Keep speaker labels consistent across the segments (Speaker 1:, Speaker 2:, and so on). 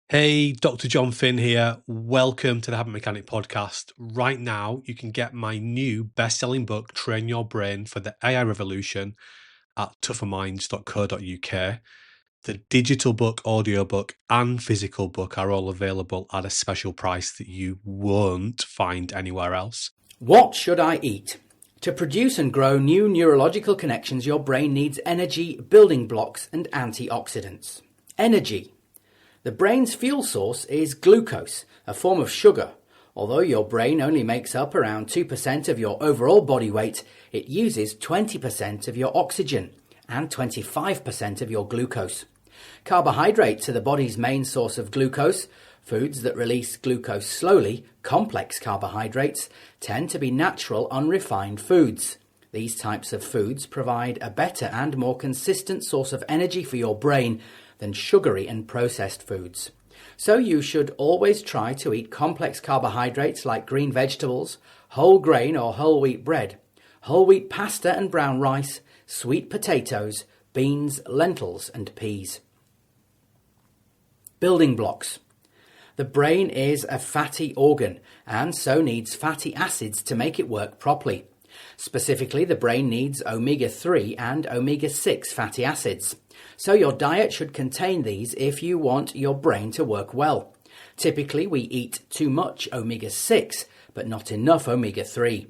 Speaker 1: Hey, Dr. John Finn here. Welcome to the Habit Mechanic podcast. Right now, you can get my new best-selling book, Train Your Brain for the AI Revolution, at tougherminds.co.uk. The digital book, audiobook, and physical book are all available at a special price that you won't find anywhere else.
Speaker 2: What should I eat? To produce and grow new neurological connections, your brain needs energy, building blocks, and antioxidants. Energy. The brain's fuel source is glucose, a form of sugar. Although your brain only makes up around 2% of your overall body weight, it uses 20% of your oxygen and 25% of your glucose. Carbohydrates are the body's main source of glucose. Foods that release glucose slowly, complex carbohydrates, tend to be natural, unrefined foods. These types of foods provide a better and more consistent source of energy for your brain than sugary and processed foods. So you should always try to eat complex carbohydrates like green vegetables, whole grain or whole wheat bread, whole wheat pasta and brown rice, sweet potatoes, beans, lentils and peas. Building blocks. The brain is a fatty organ and so needs fatty acids to make it work properly. Specifically, the brain needs omega-3 and omega-6 fatty acids. So your diet should contain these if you want your brain to work well. Typically, we eat too much omega-6, but not enough omega-3.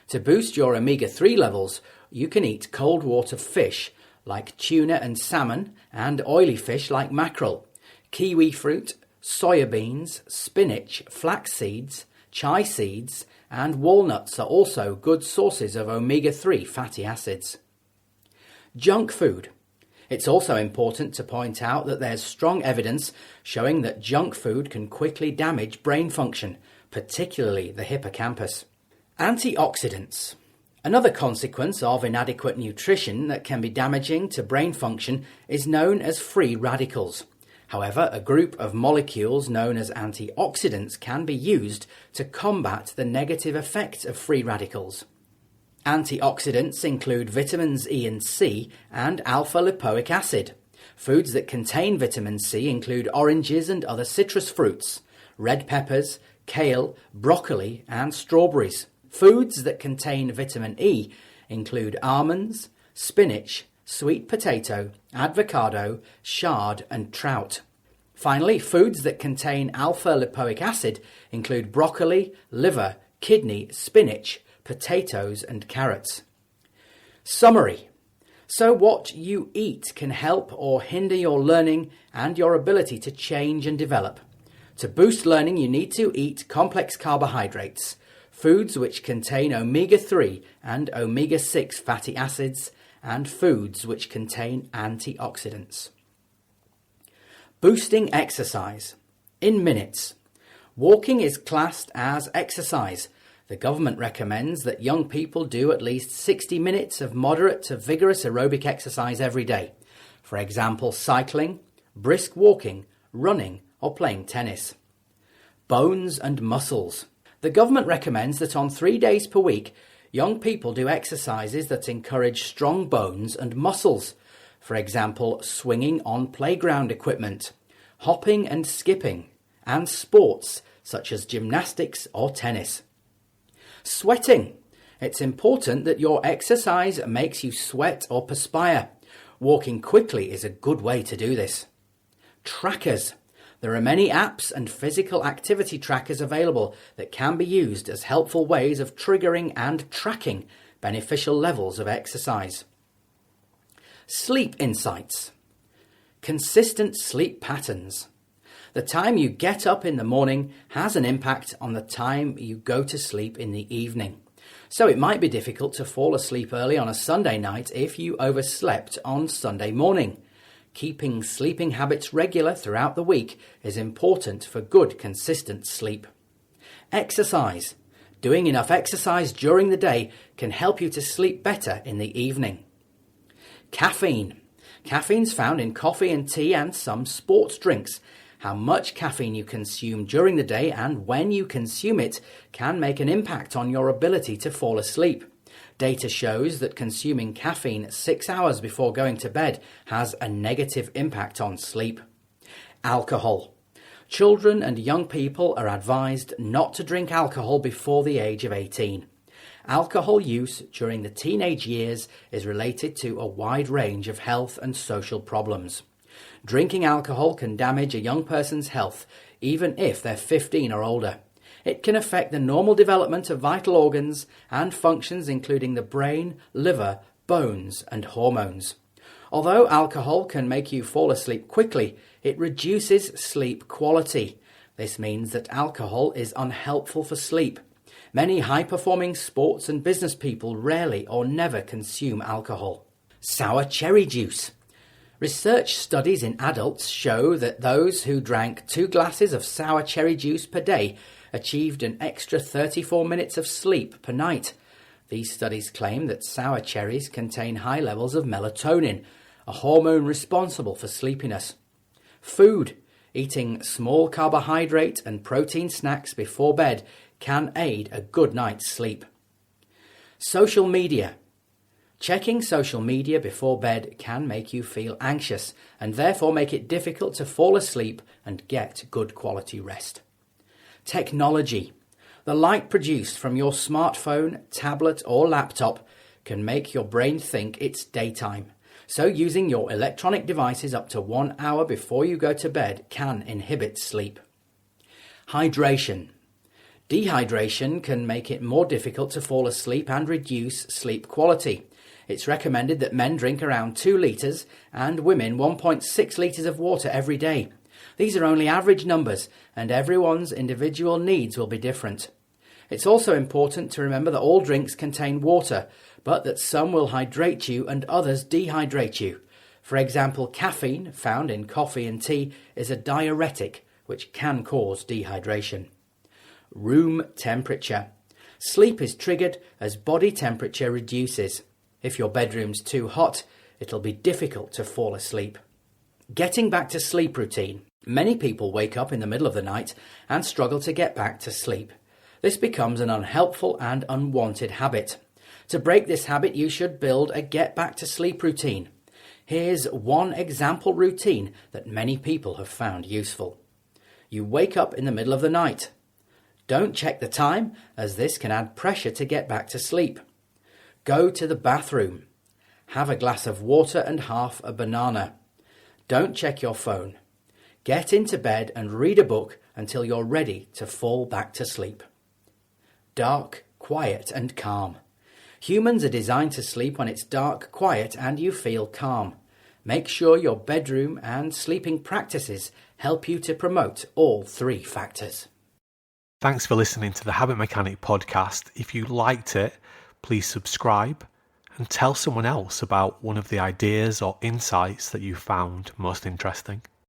Speaker 2: To boost your omega-3 levels, you can eat cold water fish like tuna and salmon and oily fish like mackerel, kiwi fruit, soya beans, spinach, flax seeds, chia seeds, and walnuts are also good sources of omega-3 fatty acids. Junk food. It's also important to point out that there's strong evidence showing that junk food can quickly damage brain function, particularly the hippocampus. Antioxidants. Another consequence of inadequate nutrition that can be damaging to brain function is known as free radicals. However, a group of molecules known as antioxidants can be used to combat the negative effects of free radicals. Antioxidants include vitamins E and C and alpha-lipoic acid. Foods that contain vitamin C include oranges and other citrus fruits, red peppers, kale, broccoli and strawberries. Foods that contain vitamin E include almonds, spinach, sweet potato, avocado, chard and trout. Finally, foods that contain alpha-lipoic acid include broccoli, liver, kidney, spinach, potatoes and carrots. Summary. So what you eat can help or hinder your learning and your ability to change and develop. To boost learning, you need to eat complex carbohydrates, foods which contain omega-3 and omega-6 fatty acids, and foods which contain antioxidants. Boosting exercise. In minutes. Walking is classed as exercise. The government recommends that young people do at least 60 minutes of moderate to vigorous aerobic exercise every day. For example, cycling, brisk walking, running, or playing tennis. Bones and muscles. The government recommends that on 3 days per week, young people do exercises that encourage strong bones and muscles. For example, swinging on playground equipment, hopping and skipping, and sports such as gymnastics or tennis. Sweating. It's important that your exercise makes you sweat or perspire. Walking quickly is a good way to do this. Trackers. There are many apps and physical activity trackers available that can be used as helpful ways of triggering and tracking beneficial levels of exercise. Sleep insights. Consistent sleep patterns. The time you get up in the morning has an impact on the time you go to sleep in the evening. So it might be difficult to fall asleep early on a Sunday night if you overslept on Sunday morning. Keeping sleeping habits regular throughout the week is important for good, consistent sleep. Exercise. Doing enough exercise during the day can help you to sleep better in the evening. Caffeine. Caffeine's found in coffee and tea and some sports drinks. How much caffeine you consume during the day and when you consume it can make an impact on your ability to fall asleep. Data shows that consuming caffeine 6 hours before going to bed has a negative impact on sleep. Alcohol. Children and young people are advised not to drink alcohol before the age of 18. Alcohol use during the teenage years is related to a wide range of health and social problems. Drinking alcohol can damage a young person's health, even if they're 15 or older. It can affect the normal development of vital organs and functions including the brain, liver, bones, and hormones. Although alcohol can make you fall asleep quickly, it reduces sleep quality. This means that alcohol is unhelpful for sleep. Many high-performing sports and business people rarely or never consume alcohol. Sour cherry juice. Research studies in adults show that those who drank 2 glasses of sour cherry juice per day achieved an extra 34 minutes of sleep per night. These studies claim that sour cherries contain high levels of melatonin, a hormone responsible for sleepiness. Food. Eating small carbohydrate and protein snacks before bed can aid a good night's sleep. Social media. Checking social media before bed can make you feel anxious and therefore make it difficult to fall asleep and get good quality rest. Technology. The light produced from your smartphone, tablet or laptop can make your brain think it's daytime. So using your electronic devices up to 1 hour before you go to bed can inhibit sleep. Hydration. Dehydration can make it more difficult to fall asleep and reduce sleep quality. It's recommended that men drink around 2 litres and women 1.6 litres of water every day. These are only average numbers and everyone's individual needs will be different. It's also important to remember that all drinks contain water, but that some will hydrate you and others dehydrate you. For example, caffeine, found in coffee and tea, is a diuretic which can cause dehydration. Room temperature. Sleep is triggered as body temperature reduces. If your bedroom's too hot, it'll be difficult to fall asleep. Getting back to sleep routine. Many people wake up in the middle of the night and struggle to get back to sleep. This becomes an unhelpful and unwanted habit. To break this habit, you should build a get back to sleep routine. Here's one example routine that many people have found useful. You wake up in the middle of the night. Don't check the time, as this can add pressure to get back to sleep. Go to the bathroom. Have a glass of water and half a banana. Don't check your phone. Get into bed and read a book until you're ready to fall back to sleep. Dark, quiet and calm. Humans are designed to sleep when it's dark, quiet and you feel calm. Make sure your bedroom and sleeping practices help you to promote all 3 factors.
Speaker 1: Thanks for listening to the Habit Mechanic podcast. If you liked it, please subscribe and tell someone else about one of the ideas or insights that you found most interesting.